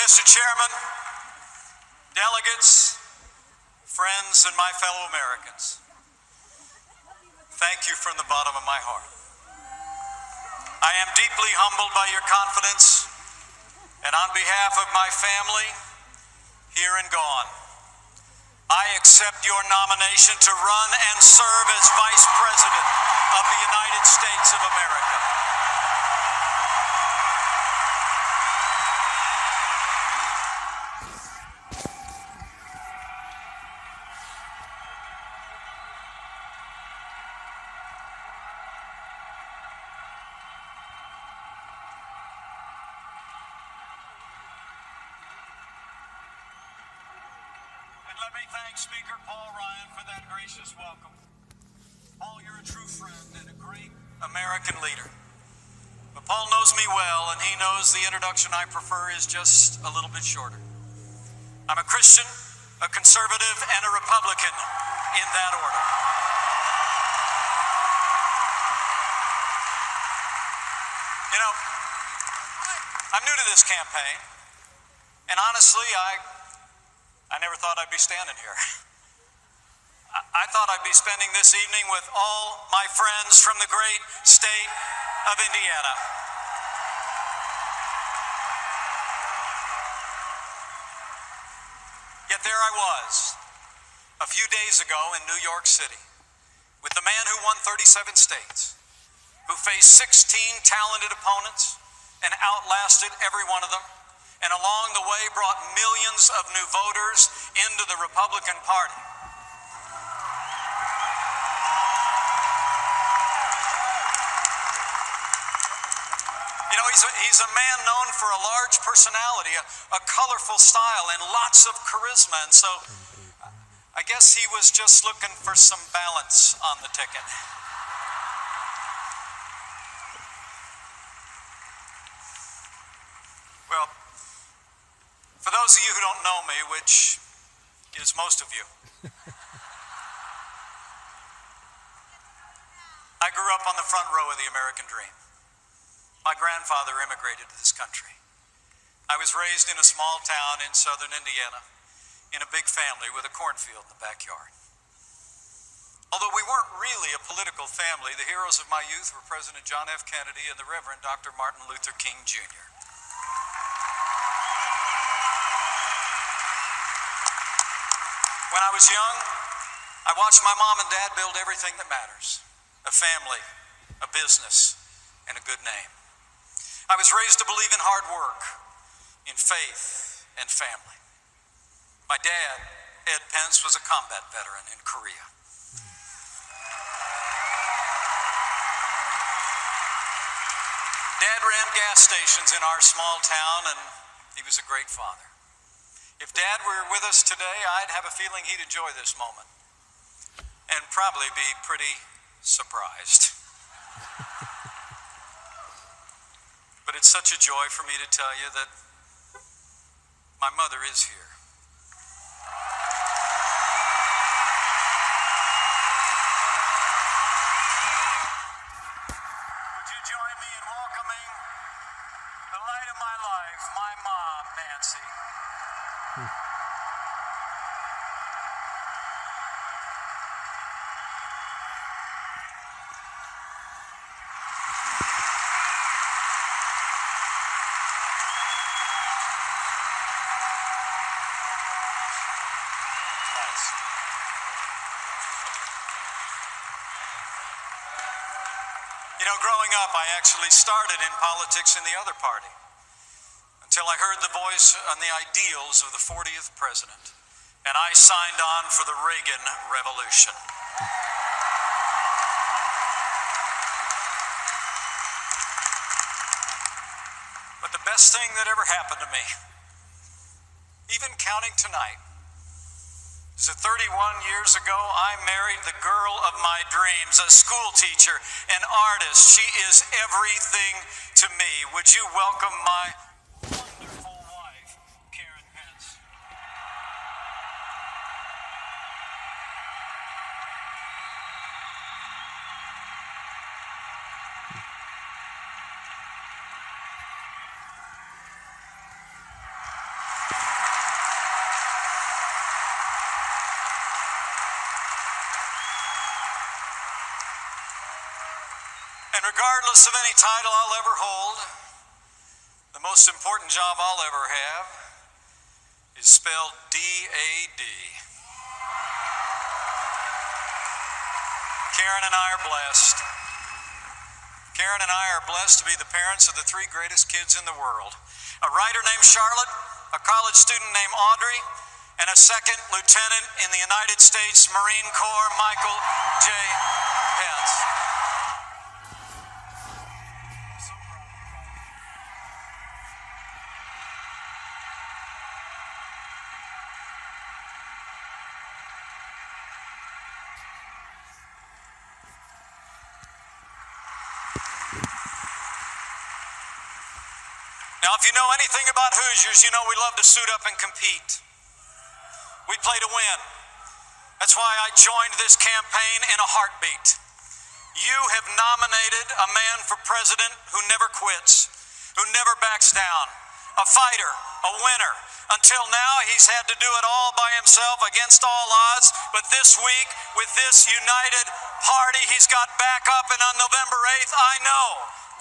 Mr. Chairman, delegates, friends, and my fellow Americans, thank you from the bottom of my heart. I am deeply humbled by your confidence, and on behalf of my family, here and gone, I accept your nomination to run and serve as Vice President of the United States of America. And let me thank Speaker Paul Ryan for that gracious welcome. Paul, you're a true friend and a great American leader. But Paul knows me well, and he knows the introduction I prefer is just a little bit shorter. I'm a Christian, a conservative, and a Republican in that order. You know, I'm new to this campaign, and honestly, I never thought I'd be standing here. I thought I'd be spending this evening with all my friends from the great state of Indiana. Yet there I was, a few days ago in New York City, with the man who won 37 states, who faced 16 talented opponents and outlasted every one of them, and along the way brought millions of new voters into the Republican Party. You know, he's a man known for a large personality, a colorful style, and lots of charisma, and so I guess he was just looking for some balance on the ticket. Well, for those of you who don't know me, which is most of you, I grew up on the front row of the American dream. My grandfather immigrated to this country. I was raised in a small town in southern Indiana, in a big family with a cornfield in the backyard. Although we weren't really a political family, the heroes of my youth were President John F. Kennedy and the Reverend Dr. Martin Luther King, Jr. When I was young, I watched my mom and dad build everything that matters: a family, a business, and a good name. I was raised to believe in hard work, in faith, and family. My dad, Ed PENCE, was a combat veteran in Korea. Dad ran gas stations in our small town, and he was a great father. If Dad were with us today, I'd have a feeling he'd enjoy this moment and probably be pretty surprised. But it's such a joy for me to tell you that my mother is here. Would you join me in welcoming the light of my life, my mom, Nancy? You know, growing up, I actually started in politics in the other party until I heard the voice on the ideals of the 40th president, and I signed on for the Reagan Revolution. But the best thing that ever happened to me, even counting tonight, is that 31 years ago, I married the girl of my dreams, a school teacher, an artist. She is everything to me. Would you welcome my wonderful wife, Karen PENCE? And regardless of any title I'll ever hold, the most important job I'll ever have is spelled D-A-D. Karen and I are blessed. Karen and I are blessed to be the parents of the three greatest kids in the world. A writer named Charlotte, a college student named Audrey, and a second lieutenant in the United States Marine Corps, Michael J. Pence. Now, if you know anything about Hoosiers, you know we love to suit up and compete. We play to win. That's why I joined this campaign in a heartbeat. You have nominated a man for president who never quits, who never backs down, a fighter, a winner. Until now, he's had to do it all by himself against all odds, but this week, with this united party, he's got backup, and on November 8th, I know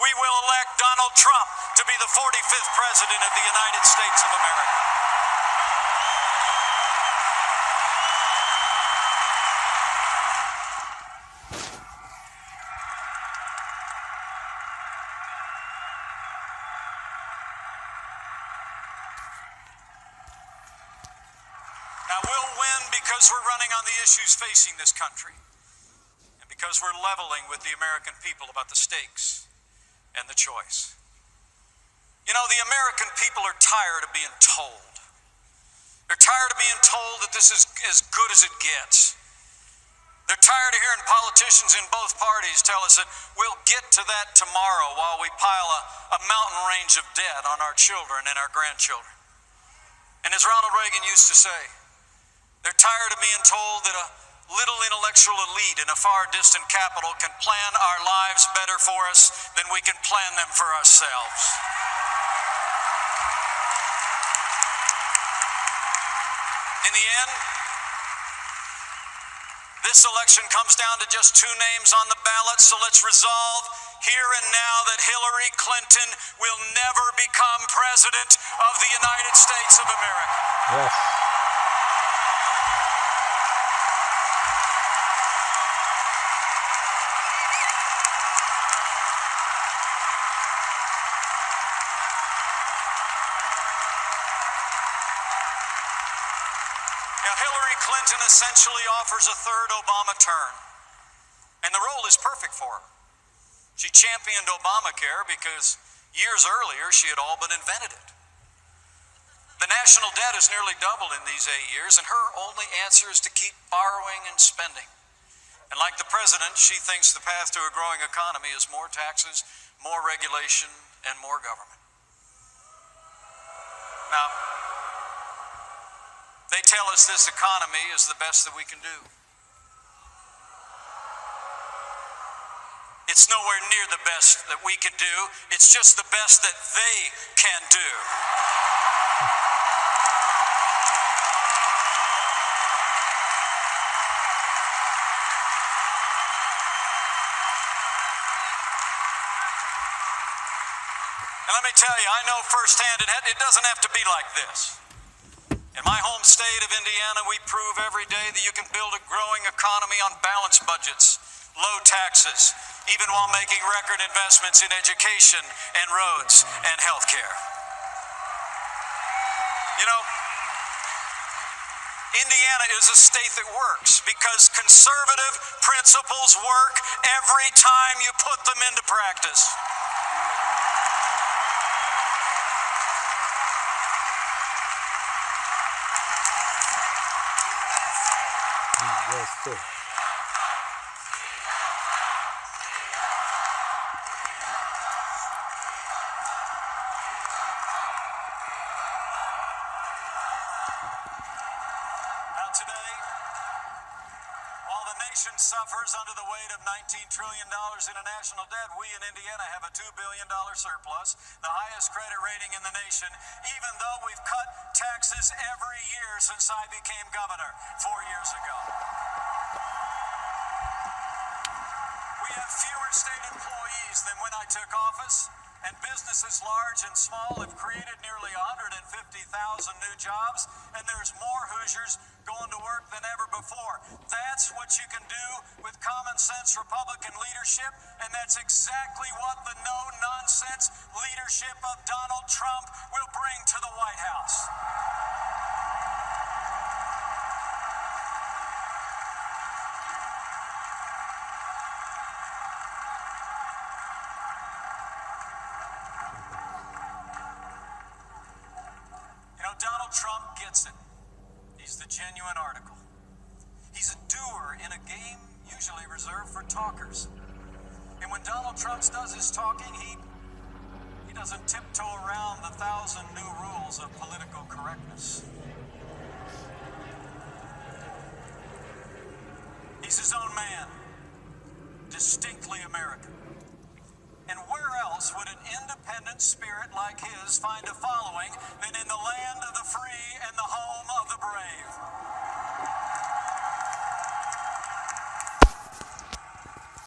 we will elect Donald Trump to be the 45th president of the United States of America. Now, we'll win because we're running on the issues facing this country, and because we're leveling with the American people about the stakes and the choice. You know, the American people are tired of being told. They're tired of being told that this is as good as it gets. They're tired of hearing politicians in both parties tell us that we'll get to that tomorrow while we pile a mountain range of debt on our children and our grandchildren. And as Ronald Reagan used to say, they're tired of being told that a little intellectual elite in a far distant capital can plan our lives better for us than we can plan them for ourselves. In the end, this election comes down to just two names on the ballot, so let's resolve here and now that Hillary Clinton will never become president of the United States of America. Yes. Now, Hillary Clinton essentially offers a third Obama term, and the role is perfect for her. She championed Obamacare because years earlier she had all but invented it. The national debt has nearly doubled in these 8 years, and her only answer is to keep borrowing and spending. And like the president, she thinks the path to a growing economy is more taxes, more regulation, and more government. Now, they tell us this economy is the best that we can do. It's nowhere near the best that we can do. It's just the best that they can do. And let me tell you, I know firsthand it doesn't have to be like this. In my home state of Indiana, we prove every day that you can build a growing economy on balanced budgets, low taxes, even while making record investments in education and roads and health care. You know, Indiana is a state that works because conservative principles work every time you put them into practice. Yes, sir. Now today, while the nation suffers under the weight of $19 trillion in a national debt, we in Indiana have a $2 billion surplus, the highest credit rating in the nation, even though we've cut taxes every year since I became governor 4 years ago. We have fewer state employees than when I took office, and businesses large and small have created nearly 150,000 new jobs, and there's more Hoosiers going to work than ever before. That's what you can do with common sense Republican leadership, and that's exactly what the no-nonsense leadership of Donald Trump will bring to the White House. You know, Donald Trump gets it. He's the genuine article. He's a doer in a game usually reserved for talkers. And when Donald Trump does his talking, he doesn't tiptoe around the 1,000 new rules of political correctness. He's his own man, distinctly American. And where else would an independent spirit like his find a following than in the land of the free and the home of the brave?